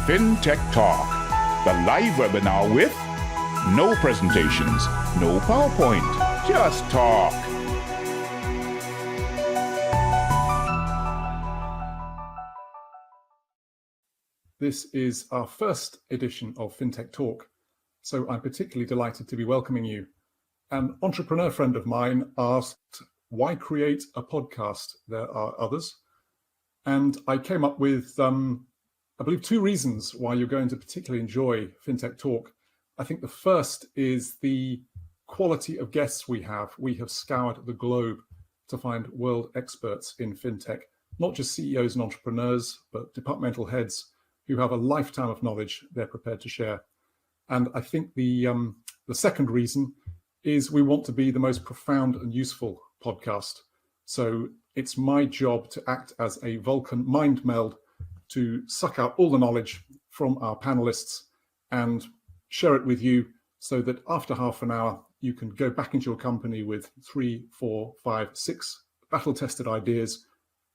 FinTechTalk, the live webinar with no presentations, no PowerPoint, just talk. This is our first edition of FinTech Talk, so I'm particularly delighted to be welcoming you. An entrepreneur friend of mine asked, why create a podcast? There are others. And I came up with, I believe, two reasons why you're going to particularly enjoy FinTech Talk. I think the first is the quality of guests we have. We have scoured the globe to find world experts in FinTech, not just CEOs and entrepreneurs, but departmental heads who have a lifetime of knowledge they're prepared to share. And I think the second reason is we want to be the most profound and useful podcast. So it's my job to act as a Vulcan mind meld to suck out all the knowledge from our panelists and share it with you so that after half an hour, you can go back into your company with 3, 4, 5, 6 battle-tested ideas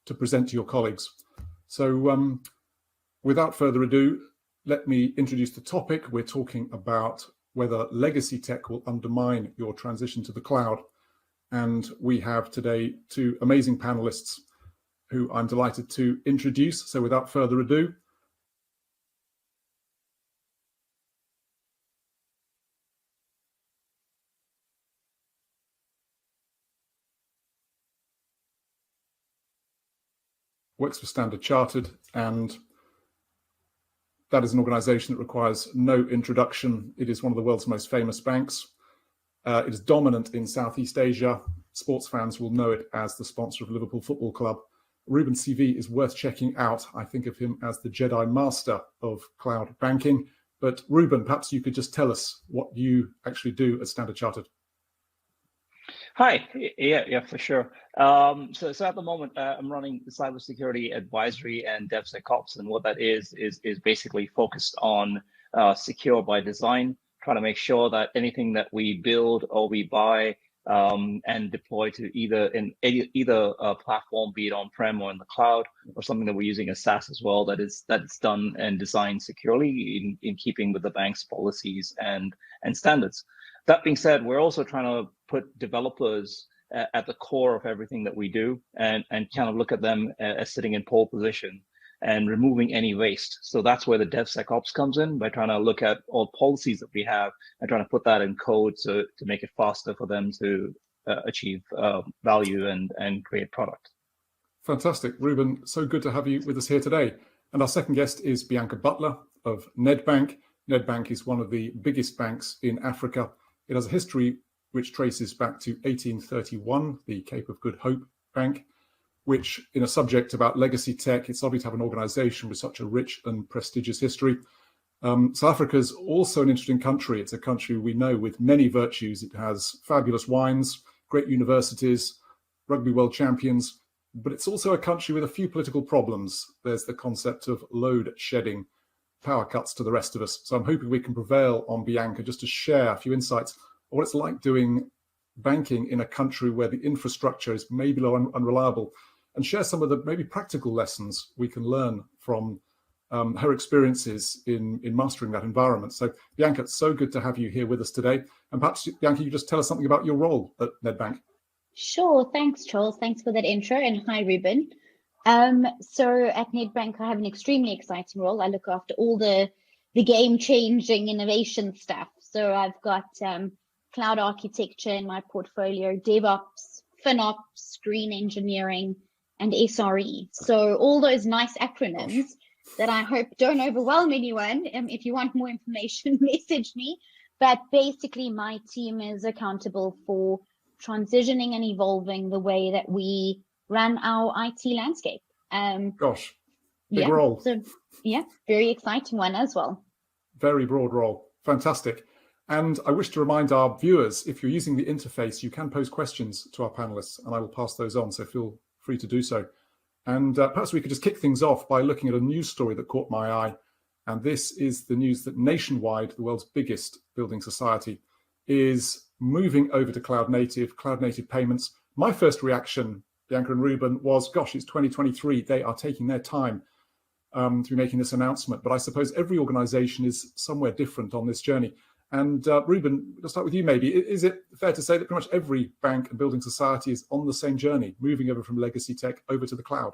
to present to your colleagues. So without further ado, let me introduce the topic. We're talking about whether legacy tech will undermine your transition to the cloud. And we have today two amazing panelists who I'm delighted to introduce. So without further ado, works for Standard Chartered, and that is an organization that requires no introduction. It is one of the world's most famous banks. It is dominant in Southeast Asia. Sports fans will know it as the sponsor of Liverpool Football Club. Ruben's CV is worth checking out. I think of him as the Jedi Master of cloud banking. But Ruben, perhaps you could just tell us what you actually do at Standard Chartered. Hi, yeah, for sure. So at the moment, I'm running the cybersecurity advisory and DevSecOps, and what that is basically focused on secure by design, trying to make sure that anything that we build or we buy and deploy to either a platform, be it on-prem or in the cloud, or something that we're using as SaaS as well, that's done and designed securely in keeping with the bank's policies and standards. That being said, we're also trying to put developers at the core of everything that we do and kind of look at them as sitting in pole position and removing any waste. So that's where the DevSecOps comes in, by trying to look at all policies that we have and trying to put that in code to make it faster for them to achieve value and create product. Fantastic. Ruben, so good to have you with us here today. And our second guest is Bianca Butler of Nedbank. Nedbank is one of the biggest banks in Africa. It has a history which traces back to 1831, the Cape of Good Hope Bank, which, in a subject about legacy tech, it's lovely to have an organization with such a rich and prestigious history. South Africa is also an interesting country. It's a country we know with many virtues. It has fabulous wines, great universities, rugby world champions, but it's also a country with a few political problems. There's the concept of load shedding, power cuts to the rest of us. So I'm hoping we can prevail on Bianca just to share a few insights on what it's like doing banking in a country where the infrastructure is maybe low and unreliable, and share some of the maybe practical lessons we can learn from her experiences in mastering that environment. So Bianca, it's so good to have you here with us today. And perhaps, Bianca, you just tell us something about your role at Nedbank. Sure. Thanks, Charles. Thanks for that intro. And hi, Ruben. So at Nedbank, I have an extremely exciting role. I look after all the game-changing innovation stuff. So I've got cloud architecture in my portfolio, DevOps, FinOps, green engineering, and SRE. So all those nice acronyms that I hope don't overwhelm anyone. If you want more information, message me. But basically, my team is accountable for transitioning and evolving the way that we run our IT landscape. Big role. So, yeah, very exciting one as well. Very broad role. Fantastic. And I wish to remind our viewers, if you're using the interface, you can pose questions to our panelists, and I will pass those on, so feel free to do so. And perhaps we could just kick things off by looking at a news story that caught my eye. And this is the news that Nationwide, the world's biggest building society, is moving over to cloud native payments. My first reaction, Bianca and Ruben, was, gosh, it's 2023. They are taking their time. to be making this announcement, but I suppose every organization is somewhere different on this journey. And Ruben, let's start with you maybe. Is it fair to say that pretty much every bank and building society is on the same journey, moving over from legacy tech over to the cloud?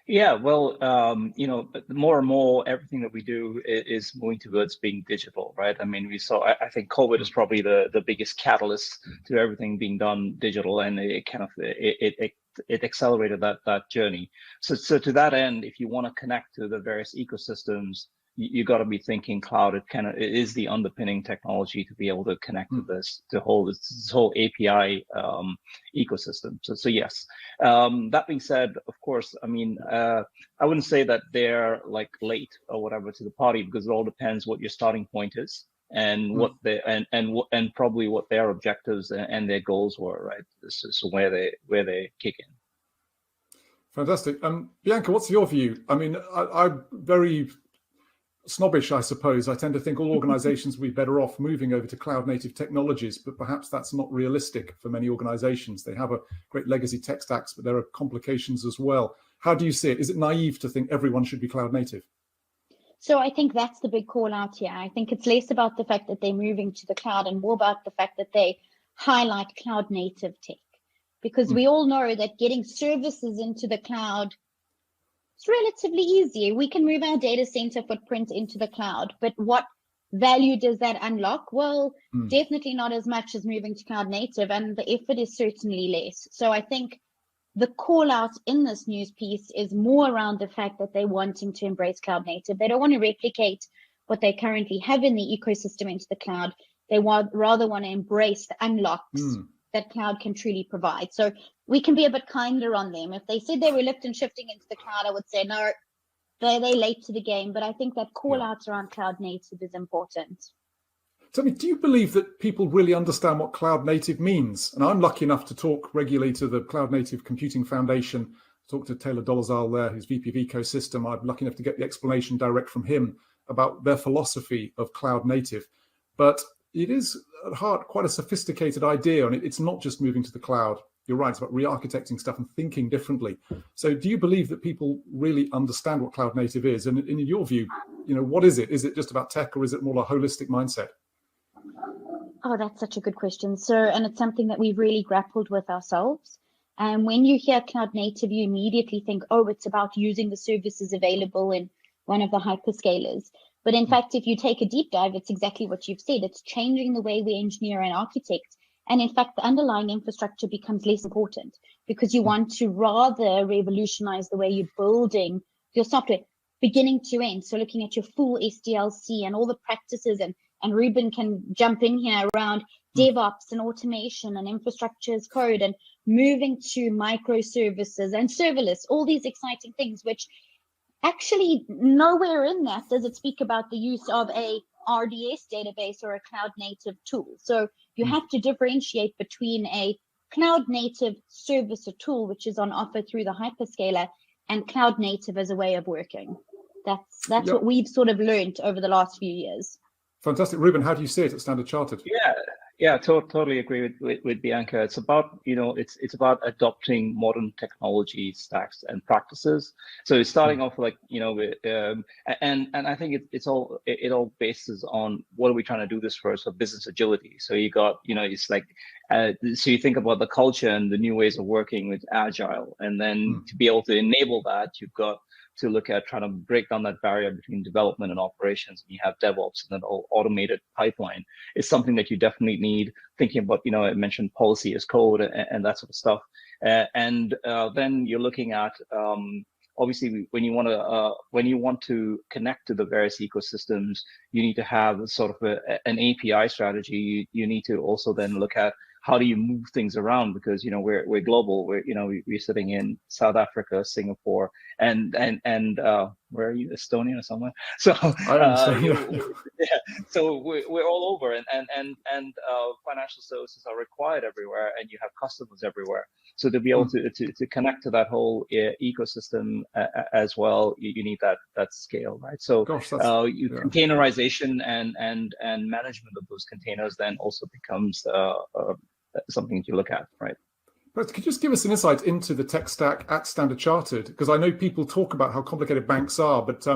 Yeah, well, more and more everything that we do is moving towards being digital, right? I mean, we saw, I think COVID is probably the biggest catalyst to everything being done digital, and it kind of, it accelerated that journey. So to that end, if you want to connect to the various ecosystems, you got to be thinking cloud. It is the underpinning technology to be able to connect to this whole API ecosystem. So yes. That being said, of course, I mean, I wouldn't say that they're like late or whatever to the party, because it all depends what your starting point is and what they and probably what their objectives and their goals were, right? So where they kick in. Fantastic. Bianca, what's your view? I mean, I'm very snobbish, I suppose. I tend to think all organizations will be better off moving over to cloud native technologies, but perhaps that's not realistic for many organizations. They have a great legacy tech stacks, but there are complications as well. How do you see it? Is it naive to think everyone should be cloud native? So I think that's the big call out here. I think it's less about the fact that they're moving to the cloud and more about the fact that they highlight cloud native tech, because we all know that getting services into the cloud, it's relatively easy. We can move our data center footprint into the cloud, but what value does that unlock? Well, definitely not as much as moving to cloud native, and the effort is certainly less. So I think the call out in this news piece is more around the fact that they're wanting to embrace cloud native. They don't want to replicate what they currently have in the ecosystem into the cloud. They rather want to embrace the unlocks that cloud can truly provide. So we can be a bit kinder on them. If they said they were lift and shifting into the cloud, I would say, no, they're late to the game. But I think that call out around cloud native is important. Tell me, do you believe that people really understand what cloud native means? And I'm lucky enough to talk regularly to the Cloud Native Computing Foundation, talk to Taylor Dolezal there, who's VP of Ecosystem. I'm lucky enough to get the explanation direct from him about their philosophy of cloud native. But it is at heart quite a sophisticated idea, and it's not just moving to the cloud. You're right, it's about re-architecting stuff and thinking differently. So do you believe that people really understand what cloud native is? And in your view, what is it? Is it just about tech, or is it more a holistic mindset? Oh, that's such a good question. And it's something that we've really grappled with ourselves. And when you hear cloud native, you immediately think, oh, it's about using the services available in one of the hyperscalers. But in fact, if you take a deep dive, it's exactly what you've said. It's changing the way we engineer and architect. And in fact, the underlying infrastructure becomes less important, because you want to rather revolutionize the way you're building your software beginning to end. So looking at your full SDLC and all the practices, and Ruben can jump in here around DevOps and automation and infrastructure as code, and moving to microservices and serverless, all these exciting things, which actually nowhere in that does it speak about the use of a RDS database or a cloud native tool. So you have to differentiate between a cloud native service or tool, which is on offer through the hyperscaler, and cloud native as a way of working. That's what we've sort of learned over the last few years. Fantastic. Ruben, how do you see it at Standard Chartered? Yeah, totally agree with Bianca. It's about, it's about adopting modern technology stacks and practices. So it's starting off like, with, and I think it all bases on what are we trying to do this for? So business agility. So you got, it's like, so you think about the culture and the new ways of working with agile, and then to be able to enable that, you've got to look at trying to break down that barrier between development and operations. And you have DevOps and then automated pipeline. It's something that you definitely need, thinking about, I mentioned policy as code and that sort of stuff. And then you're looking at, obviously, when you want to connect to the various ecosystems, you need to have sort of an API strategy. You need to also then look at how do you move things around, because we're global. We're sitting in South Africa, Singapore, and where are you, Estonia or somewhere? So so we're all over, and financial services are required everywhere, and you have customers everywhere. So to be able to connect to that whole ecosystem as well, you need that scale, right? So containerization and management of those containers then also becomes something to look at, right? Could you just give us an insight into the tech stack at Standard Chartered? Because I know people talk about how complicated banks are, but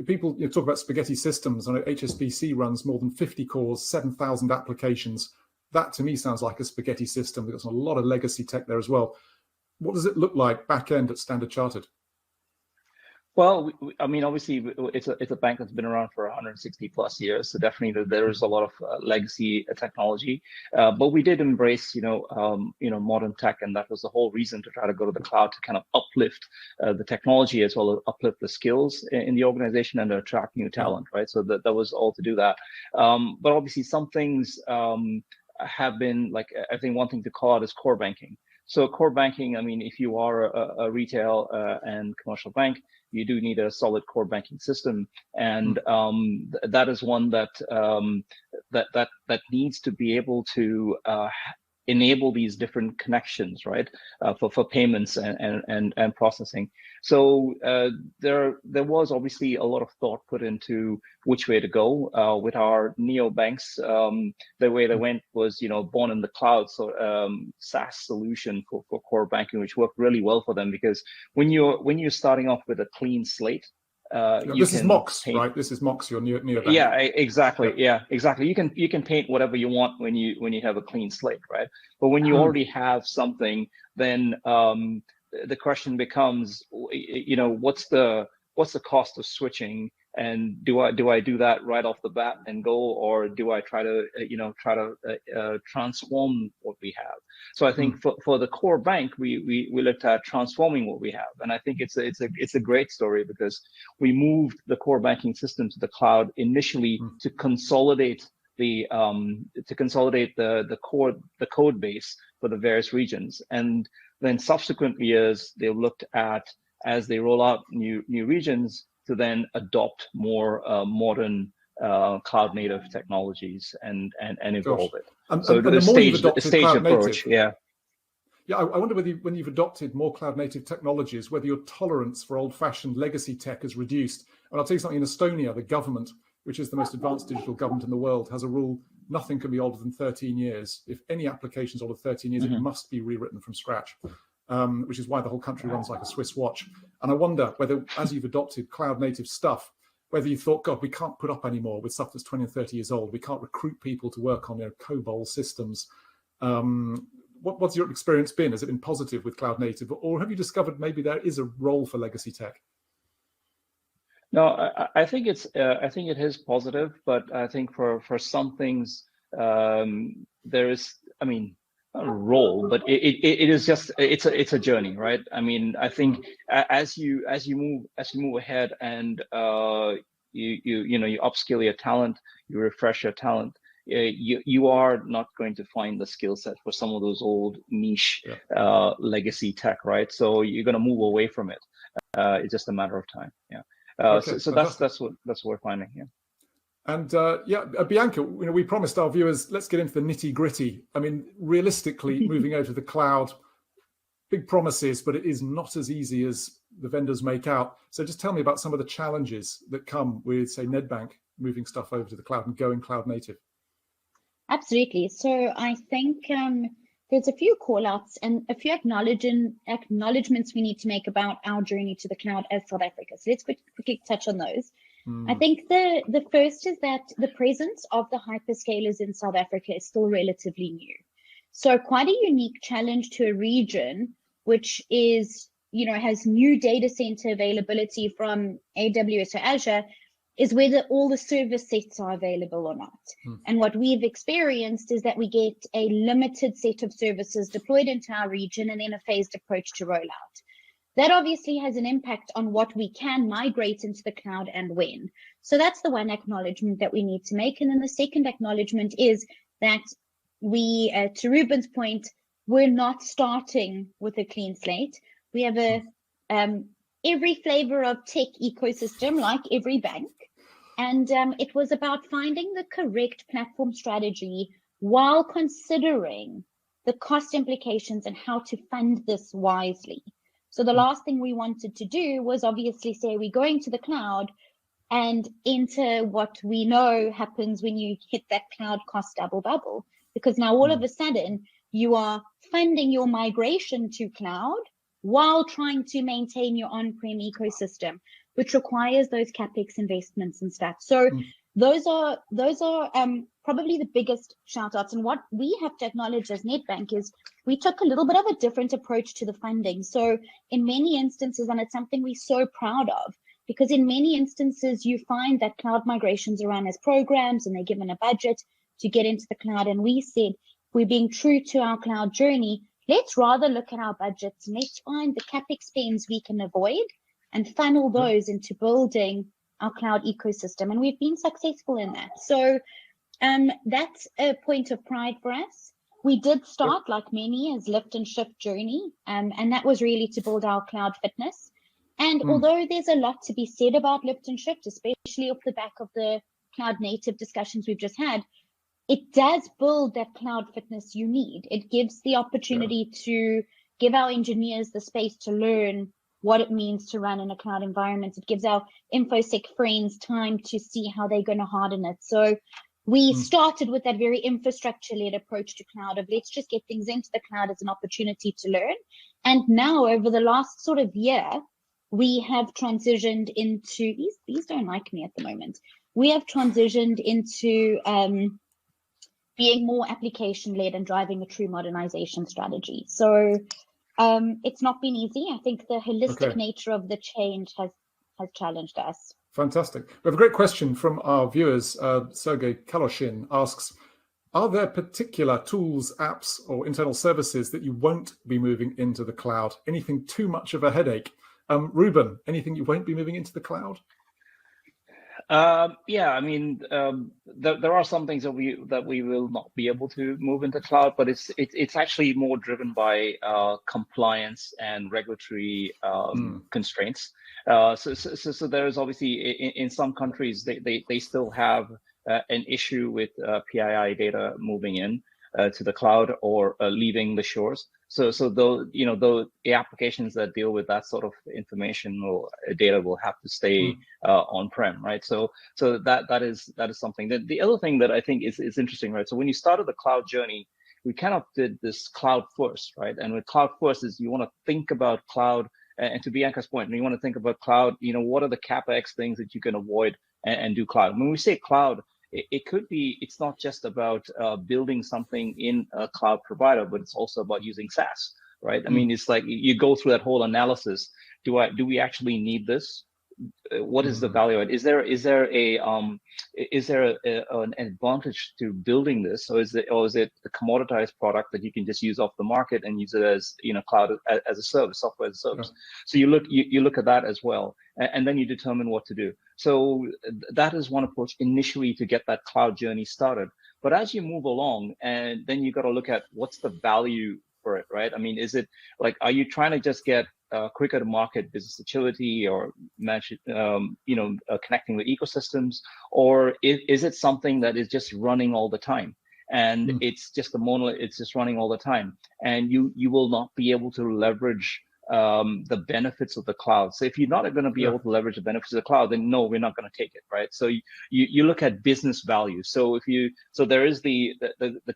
people talk about spaghetti systems. I know HSBC runs more than 50 cores, 7,000 applications. That to me sounds like a spaghetti system. There's a lot of legacy tech there as well. What does it look like back end at Standard Chartered? Well, I mean, obviously, it's a bank that's been around for 160 plus years, so definitely there is a lot of legacy technology. But we did embrace, modern tech, and that was the whole reason to try to go to the cloud, to kind of uplift the technology as well as uplift the skills in the organization and to attract new talent, right? So that was all to do that. But obviously, some things have been, like, I think one thing to call out is core banking. So core banking, I mean, if you are a retail and commercial bank, you do need a solid core banking system, and that is one that that needs to be able to enable these different connections, right, for payments and processing. So there was obviously a lot of thought put into which way to go with our neobanks. The way they went was, born in the cloud, so SaaS solution for core banking, which worked really well for them, because when you're starting off with a clean slate. This is Mox, right? This is Mox, your neobank. Yeah, exactly. Yeah, exactly. You can paint whatever you want when you have a clean slate, right? But when you already have something, then the question becomes, what's the cost of switching, and do I do that right off the bat and go, or do I try to transform what we have? So I think for the core bank, we looked at transforming what we have, and I think it's a great story, because we moved the core banking system to the cloud initially to consolidate the code base for the various regions, and then subsequent years they looked at, as they roll out new regions, to then adopt more modern cloud native technologies and evolve it. So the stage approach, yeah. Yeah, I wonder whether when you've adopted more cloud native technologies, whether your tolerance for old fashioned legacy tech has reduced. And I'll tell you something, in Estonia, the government, which is the most advanced digital government in the world, has a rule: nothing can be older than 13 years. If any application is older than 13 years, it must be rewritten from scratch. Which is why the whole country runs like a Swiss watch. And I wonder whether, as you've adopted cloud native stuff, whether you thought, God, we can't put up anymore with stuff that's 20 and 30 years old. We can't recruit people to work on COBOL systems. What's your experience been? Has it been positive with cloud native, or have you discovered maybe there is a role for legacy tech? No, I think it is positive, but I think for some things there is, I mean, not a role, but it is just it's a journey, right? I mean, I think as you move ahead and you upskill your talent, you refresh your talent, you are not going to find the skill set for some of those old niche legacy tech, right? So you're going to move away from it. It's just a matter of time. Yeah. So that's what we're finding. Yeah. And Bianca, we promised our viewers, let's get into the nitty gritty. I mean, realistically, moving over to the cloud, big promises, but it is not as easy as the vendors make out. So just tell me about some of the challenges that come with, say, Nedbank moving stuff over to the cloud and going cloud native. Absolutely. So I think there's a few call outs and a few acknowledgements we need to make about our journey to the cloud as South Africa. So let's quickly touch on those. I think the first is that the presence of the hyperscalers in South Africa is still relatively new. So quite a unique challenge to a region which is, has new data center availability from AWS or Azure, is whether all the service sets are available or not. And what we've experienced is that we get a limited set of services deployed into our region and then a phased approach to rollout. That obviously has an impact on what we can migrate into the cloud and when. So that's the one acknowledgement that we need to make. And then the second acknowledgement is that we, to Ruben's point, we're not starting with a clean slate. We have every flavor of tech ecosystem, like every bank. And it was about finding the correct platform strategy while considering the cost implications and how to fund this wisely. So the last thing we wanted to do was obviously say we're going to the cloud and enter what we know happens when you hit that cloud cost double bubble, because now all of a sudden you are funding your migration to cloud while trying to maintain your on-prem ecosystem, which requires those CapEx investments and stuff. So those are probably the biggest shout outs. And what we have to acknowledge as Nedbank is we took a little bit of a different approach to the funding. So in many instances, and it's something we're so proud of, because in many instances, you find that cloud migrations are run as programs and they're given a budget to get into the cloud. And we said, we're being true to our cloud journey. Let's rather look at our budgets and let's find the CapEx spends we can avoid and funnel those into building our cloud ecosystem. And we've been successful in that. So that's a point of pride for us. We did start, like many, as lift and shift journey, and that was really to build our cloud fitness. And although there's a lot to be said about lift and shift, especially off the back of the cloud native discussions we've just had, it does build that cloud fitness you need. It gives the opportunity to give our engineers the space to learn what it means to run in a cloud environment. It gives our InfoSec friends time to see how they're going to harden it. So we started with that very infrastructure-led approach to cloud of let's just get things into the cloud as an opportunity to learn. And now over the last sort of year, we have transitioned into, these don't like me at the moment. We have transitioned into being more application-led and driving a true modernization strategy. So it's not been easy. I think the holistic nature of the change has challenged us. Fantastic. We have a great question from our viewers. Sergey Kaloshin asks, are there particular tools, apps, or internal services that you won't be moving into the cloud? Anything too much of a headache? Ruben, anything you won't be moving into the cloud? Yeah, I mean, there are some things that we will not be able to move into cloud, but it's actually more driven by compliance and regulatory constraints. So there's obviously in some countries they still have an issue with PII data moving in to the cloud or leaving the shores. So though the applications that deal with that sort of information or data will have to stay on-prem, right? So that is something. The other thing that I think is interesting, right? So when you started the cloud journey, we kind of did this cloud first, right? And with cloud first is you want to think about cloud, and to Bianca's point, you want to think about cloud. What are the CapEx things that you can avoid and do cloud? When we say cloud, it could be, it's not just about building something in a cloud provider, but it's also about using SaaS, right? I mean, it's like you go through that whole analysis. Do we actually need this? What is the value? Is there an advantage to building this, or is it a commoditized product that you can just use off the market and use it as cloud as a service, software as a service? So you look at that as well, and then you determine what to do. So that is one approach initially to get that cloud journey started. But as you move along, and then you got to look at what's the value for it, right? I mean, is it like, are you trying to just get quicker to market business agility or manage, connecting with ecosystems, or is it something that is just running all the time? And it's just a monolith, it's just running all the time, and you will not be able to leverage the benefits of the cloud. So if you're not going to be able to leverage the benefits of the cloud, then no, we're not going to take it, right? So you look at business value. So there is the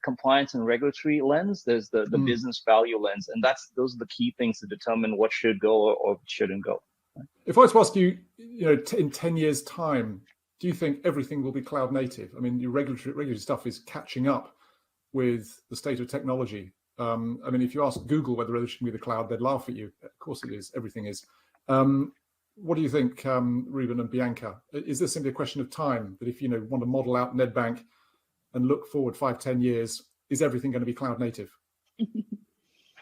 compliance and regulatory lens, there's the business value lens, and those are the key things to determine what should go or shouldn't go. If I was to ask you, in 10 years' time, do you think everything will be cloud native? I mean, your regulatory stuff is catching up with the state of technology. I mean, if you ask Google whether it should be the cloud, they'd laugh at you. Of course it is. Everything is. What do you think, Ruben and Bianca? Is this simply a question of time, that if you want to model out Nedbank and look forward 5-10 years, is everything going to be cloud native?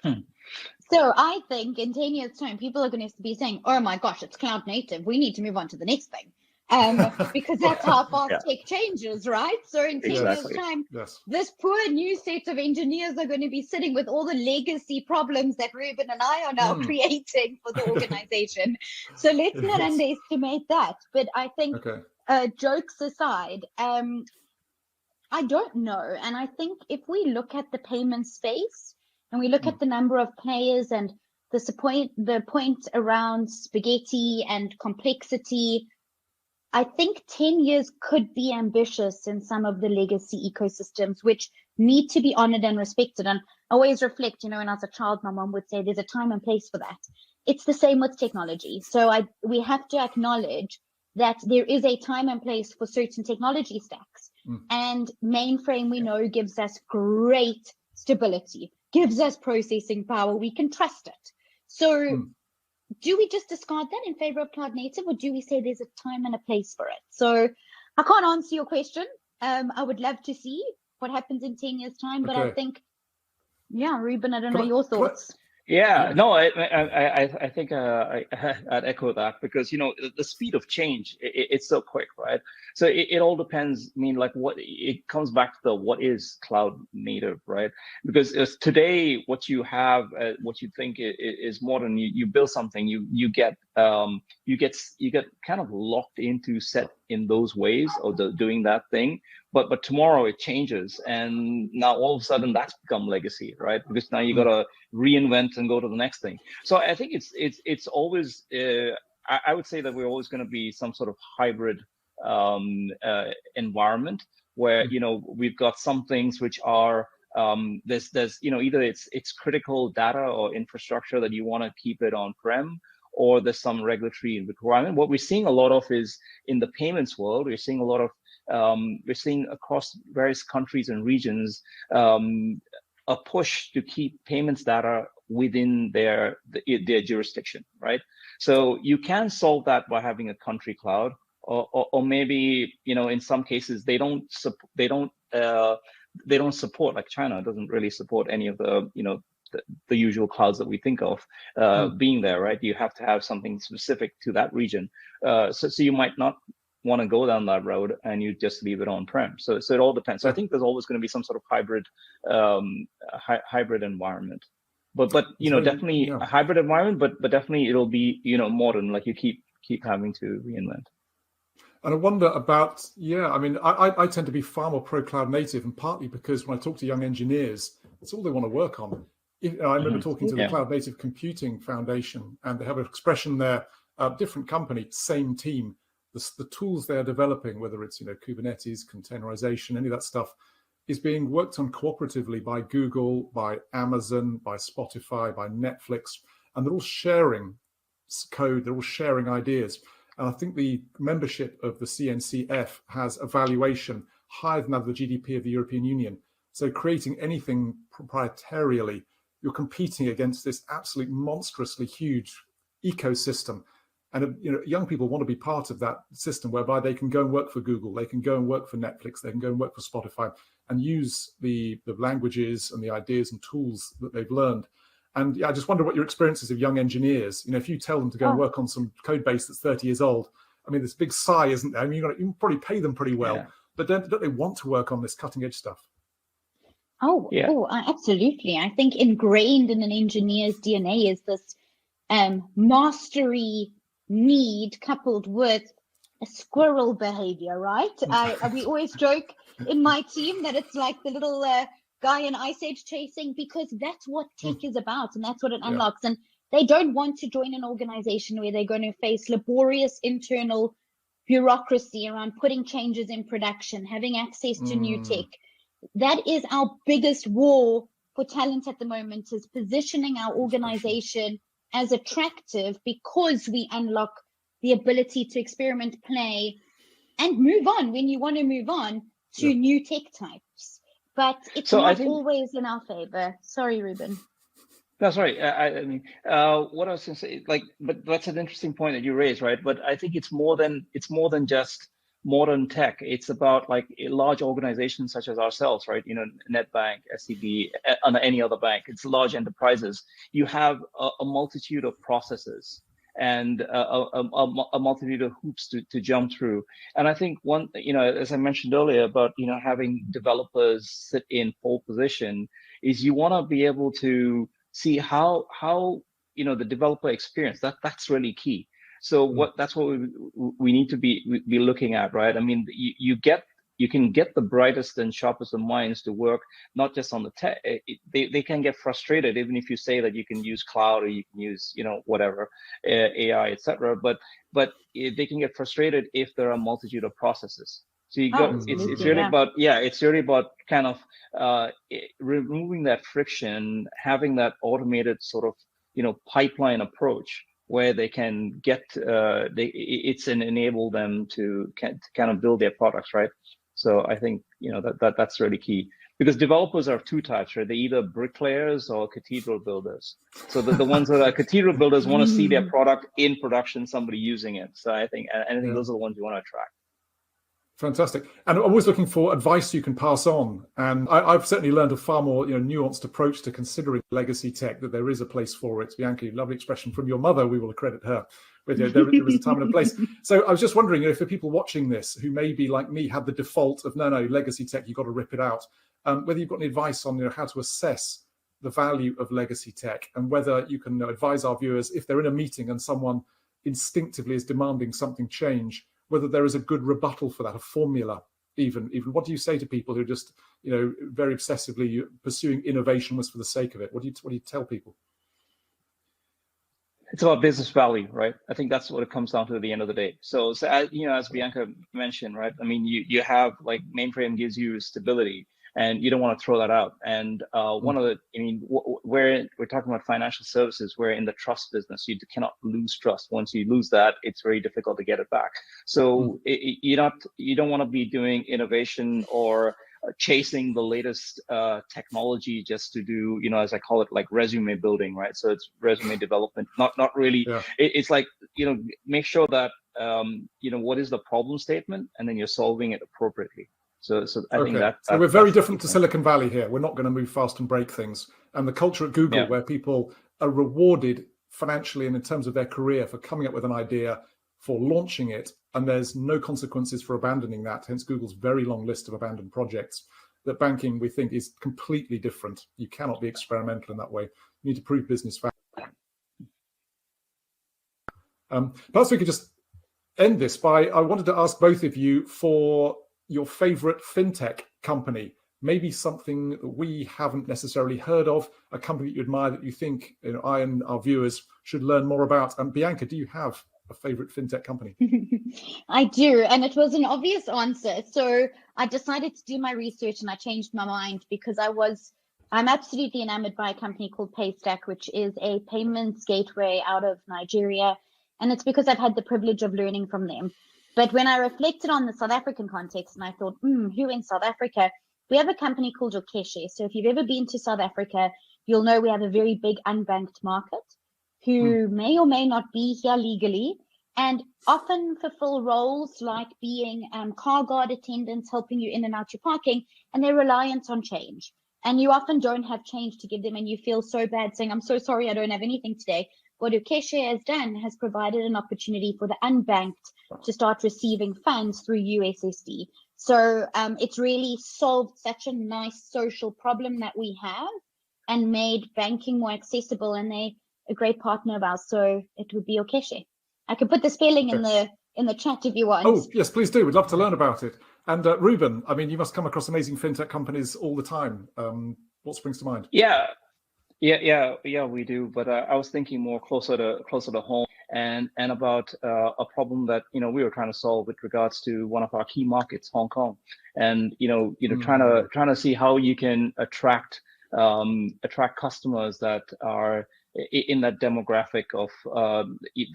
So I think in 10 years' time, people are going to be saying, oh my gosh, it's cloud native. We need to move on to the next thing. Because that's how fast tech changes, right? So in 10 years' time, this poor new set of engineers are going to be sitting with all the legacy problems that Ruben and I are now creating for the organization. So let's not underestimate that. But I think, jokes aside, I don't know. And I think if we look at the payment space and we look at the number of players and the point around spaghetti and complexity, I think 10 years could be ambitious in some of the legacy ecosystems, which need to be honored and respected. And I always reflect, when I was a child, my mom would say there's a time and place for that. It's the same with technology. So we have to acknowledge that there is a time and place for certain technology stacks. And mainframe, we know, gives us great stability, gives us processing power. We can trust it. So do we just discard that in favor of cloud native, or do we say there's a time and a place for it? So I can't answer your question. I would love to see what happens in 10 years' time, but I think, Ruben, I don't know your thoughts. Yeah, no, I think I'd echo that, because the speed of change, it's so quick, right? So it all depends. I mean, like, what it comes back to what is cloud native, right? Because today, what you have, what you think is modern, you build something, you get kind of locked into set in those ways of doing that thing. But tomorrow it changes, and now all of a sudden that's become legacy, right? Because now you got to reinvent and go to the next thing. So I think it's always I would say that we're always going to be some sort of hybrid environment where we've got some things which are there's either it's critical data or infrastructure that you want to keep it on-prem, or there's some regulatory requirement. What we're seeing a lot of is in the payments world, we're seeing a lot of we're seeing across various countries and regions a push to keep payments data within their jurisdiction, right? So you can solve that by having a country cloud, or maybe in some cases they don't support, like China doesn't really support any of the the usual clouds that we think of being there, right? You have to have something specific to that region. So you might not want to go down that road, and you just leave it on-prem. So it all depends. So I think there's always going to be some sort of hybrid environment. But definitely a hybrid environment, but definitely it'll be modern. Like you keep having to reinvent. And I wonder about, I mean, I tend to be far more pro cloud native, and partly because when I talk to young engineers, it's all they want to work on. I remember talking to the Cloud Native Computing Foundation, and they have an expression there, different company, same team. The tools they're developing, whether it's Kubernetes, containerization, any of that stuff, is being worked on cooperatively by Google, by Amazon, by Spotify, by Netflix, and they're all sharing code, they're all sharing ideas. And I think the membership of the CNCF has a valuation higher than that of the GDP of the European Union. So creating anything proprietarily, you're competing against this absolutely monstrously huge ecosystem. And young people want to be part of that system whereby they can go and work for Google, they can go and work for Netflix, they can go and work for Spotify, and use the languages and the ideas and tools that they've learned. And I just wonder what your experience is of young engineers. If you tell them to go and work on some code base that's 30 years old, I mean, there's a big sigh, isn't there? I mean, you can probably pay them pretty well, but don't they want to work on this cutting edge stuff? Oh, absolutely. I think ingrained in an engineer's DNA is this mastery need coupled with a squirrel behavior, right? We always joke in my team that it's like the little guy in Ice Age chasing, because that's what tech is about, and that's what it unlocks. And they don't want to join an organization where they're going to face laborious internal bureaucracy around putting changes in production, having access to new tech. That is our biggest war for talent at the moment, is positioning our organization as attractive, because we unlock the ability to experiment, play, and move on when you want to move on to new tech types. But it's not always in our favor. Sorry, Ruben. That's right. I mean, what I was going to say, but that's an interesting point that you raised, right? But I think it's more than just modern tech. It's about like large organizations such as ourselves, right? NetBank, SCB, and any other bank. It's large enterprises. You have a multitude of processes and a multitude of hoops to jump through. And I think one, as I mentioned earlier about, having developers sit in pole position, is you want to be able to see how the developer experience, that's really key. So that's what we need to be looking at, right? I mean, you can get the brightest and sharpest of minds to work not just on the tech. They can get frustrated even if you say that you can use cloud or you can use whatever AI, etc. But they can get frustrated if there are a multitude of processes. So you Oh, got absolutely, it's really yeah. about it's really about kind of removing that friction, having that automated sort of pipeline approach where they can get it's an enable them to kind of build their products, right? So I think that's really key, because developers are of two types, right? They're either bricklayers or cathedral builders. So the ones that are cathedral builders want to see their product in production, somebody using it. So I think those are the ones you want to attract. Fantastic. And I'm always looking for advice you can pass on. And I've certainly learned a far more nuanced approach to considering legacy tech, that there is a place for it. Bianca, lovely expression from your mother. We will accredit her with there is a time and a place. So I was just wondering if the people watching this who maybe like me have the default of, no, legacy tech, you've got to rip it out. Whether you've got any advice on how to assess the value of legacy tech, and whether you can advise our viewers, if they're in a meeting and someone instinctively is demanding something change, whether there is a good rebuttal for that, a formula, even what do you say to people who are just very obsessively pursuing innovation was for the sake of it? What do you tell people? It's about business value, right? I think that's what it comes down to at the end of the day. So as Bianca mentioned, right? I mean, you have like mainframe gives you stability, and you don't want to throw that out. And one of the, we're talking about financial services, we're in the trust business. You cannot lose trust. Once you lose that, it's very difficult to get it back. So you don't want to be doing innovation or chasing the latest technology just to do, as I call it, like resume building, right? So it's resume development, not really. Yeah. It's like, make sure that, what is the problem statement, and then you're solving it appropriately. So I think that we're very different to Silicon Valley here. We're not going to move fast and break things. And the culture at Google, where people are rewarded financially and in terms of their career for coming up with an idea, for launching it, and there's no consequences for abandoning that. Hence Google's very long list of abandoned projects. That banking, we think, is completely different. You cannot be experimental in that way. You need to prove business value. Perhaps we could just end this by, I wanted to ask both of you for your favorite fintech company, maybe something that we haven't necessarily heard of, a company that you admire that you think I and our viewers should learn more about. And Bianca, do you have a favorite fintech company? I do, and it was an obvious answer. So I decided to do my research, and I changed my mind because I'm absolutely enamored by a company called Paystack, which is a payments gateway out of Nigeria. And it's because I've had the privilege of learning from them. But when I reflected on the South African context, and I thought, who in South Africa? We have a company called Okeshe. So if you've ever been to South Africa, you'll know we have a very big unbanked market who may or may not be here legally, and often fulfill roles like being car guard attendants, helping you in and out your parking, and they're reliant on change. And you often don't have change to give them, and you feel so bad saying, I'm so sorry, I don't have anything today. What Okeshe has done has provided an opportunity for the unbanked to start receiving funds through USSD. So it's really solved such a nice social problem that we have and made banking more accessible, and they're a great partner of ours. So it would be Okeshe. I can put the spelling in the chat if you want. Oh, yes, please do. We'd love to learn about it. And Ruben, I mean, you must come across amazing fintech companies all the time. What springs to mind? Yeah, we do. But I was thinking more closer to home, and about a problem that we were trying to solve with regards to one of our key markets, Hong Kong, and trying to see how you can attract customers that are in that demographic of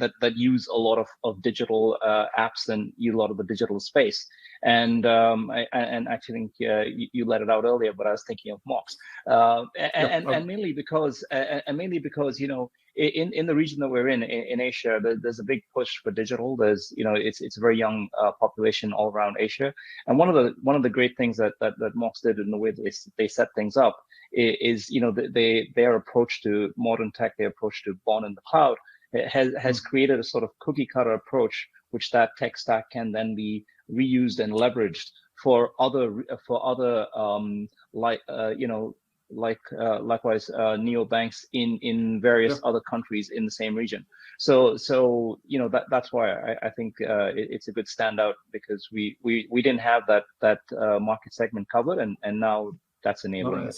that use a lot of digital apps and use a lot of the digital space. And I actually think you let it out earlier, but I was thinking of Mox, and mainly because in the region that we're in Asia, there's a big push for digital. There's it's a very young population all around Asia, and one of the great things that Mox did in the way they set things up is their approach to modern tech, their approach to born in the cloud has created a sort of cookie cutter approach, which that tech stack can then be reused and leveraged for other likewise neobanks in various other countries in the same region. So that's why I think it's a good standout, because we didn't have that market segment covered, and now that's enabling it.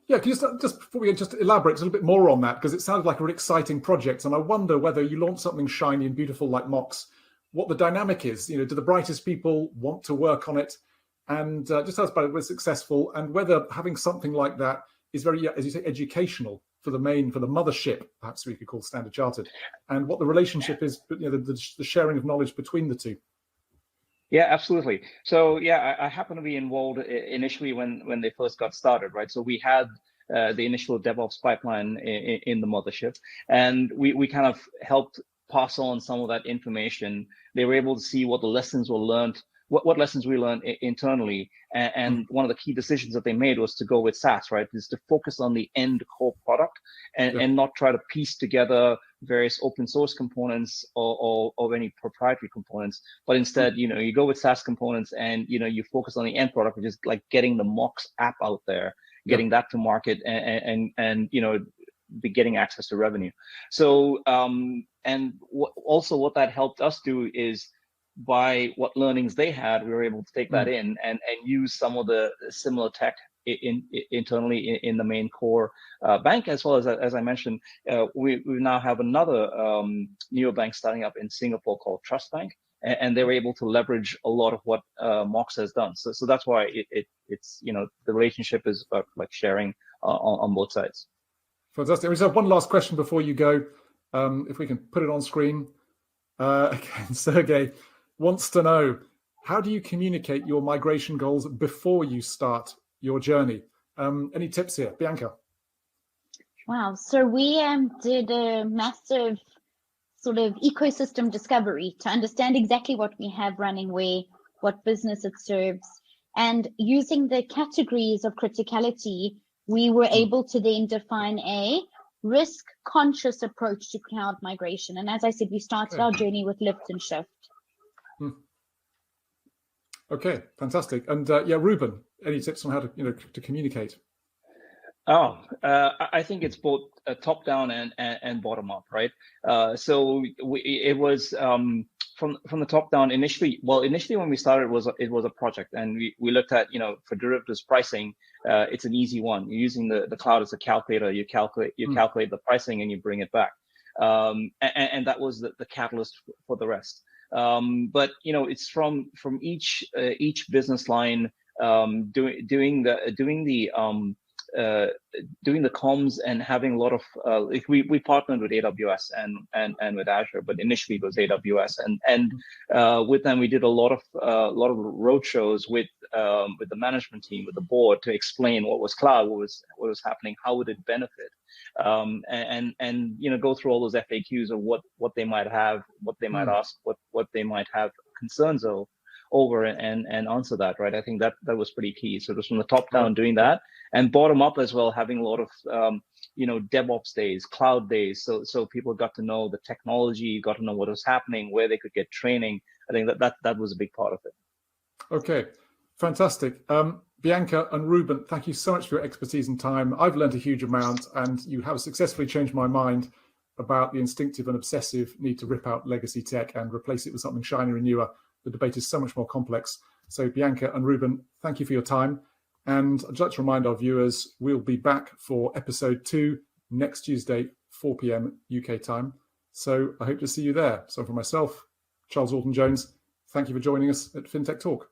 Yeah, can you just before we just elaborate a little bit more on that, because it sounded like an exciting project, and I wonder whether you launch something shiny and beautiful like Mox, what the dynamic is. Do the brightest people want to work on it? And just tell us about it, was successful, and whether having something like that is very, as you say, educational for the mothership, perhaps we could call Standard Chartered, and what the relationship is, the sharing of knowledge between the two. Yeah, absolutely. So yeah, I happen to be involved initially when they first got started, right? So we had the initial DevOps pipeline in the mothership, and we kind of helped pass on some of that information. They were able to see what the lessons were learned, what lessons we learned internally. And one of the key decisions that they made was to go with SaaS, right? Is to focus on the end core product and not try to piece together various open source components or any proprietary components, but instead, you go with SaaS components and, you focus on the end product, which is like getting the Mox app out there, getting that to market and be getting access to revenue. So, and also what that helped us do is, by what learnings they had, we were able to take that in and use some of the similar tech internally in the main core bank, as well as I mentioned, we now have another neobank starting up in Singapore called Trust Bank, and they were able to leverage a lot of what Mox has done. So that's why it's the relationship is about like sharing on both sides. Fantastic. We just have one last question before you go, if we can put it on screen. Again, Sergey wants to know, how do you communicate your migration goals before you start your journey? Any tips here, Bianca? Wow. So we did a massive sort of ecosystem discovery to understand exactly what we have running where, what business it serves. And using the categories of criticality, we were able to then define a risk-conscious approach to cloud migration. And as I said, we started our journey with lift and shift. Okay, fantastic. And Ruben, any tips on how to communicate? I think it's both top down and bottom up, right? So it was from the top down initially. Well, initially when we started, it was a project, and we looked at for derivatives pricing. It's an easy one. You're using the cloud as a calculator. You calculate the pricing and you bring it back, and that was the catalyst for the rest. But it's from each business line doing the comms and having a lot of we partnered with AWS and with Azure, but initially it was AWS, and with them we did a lot of road shows with the management team, with the board, to explain what was cloud, what was happening, how would it benefit, and go through all those FAQs of what they might have, what they might ask, what they might have concerns over and answer that, right? I think that was pretty key. So it was from the top down doing that, and bottom up as well, having a lot of DevOps days, cloud days, so people got to know the technology, got to know what was happening, where they could get training. I think that was a big part of it. Okay, fantastic. Bianca and Ruben, thank you so much for your expertise and time. I've learned a huge amount, and you have successfully changed my mind about the instinctive and obsessive need to rip out legacy tech and replace it with something shinier and newer. The debate is so much more complex. So Bianca and Ruben, thank you for your time. And I'd like to remind our viewers, we'll be back for episode 2 next Tuesday, 4 p.m. UK time. So I hope to see you there. So for myself, Charles Alton-Jones, thank you for joining us at FinTech Talk.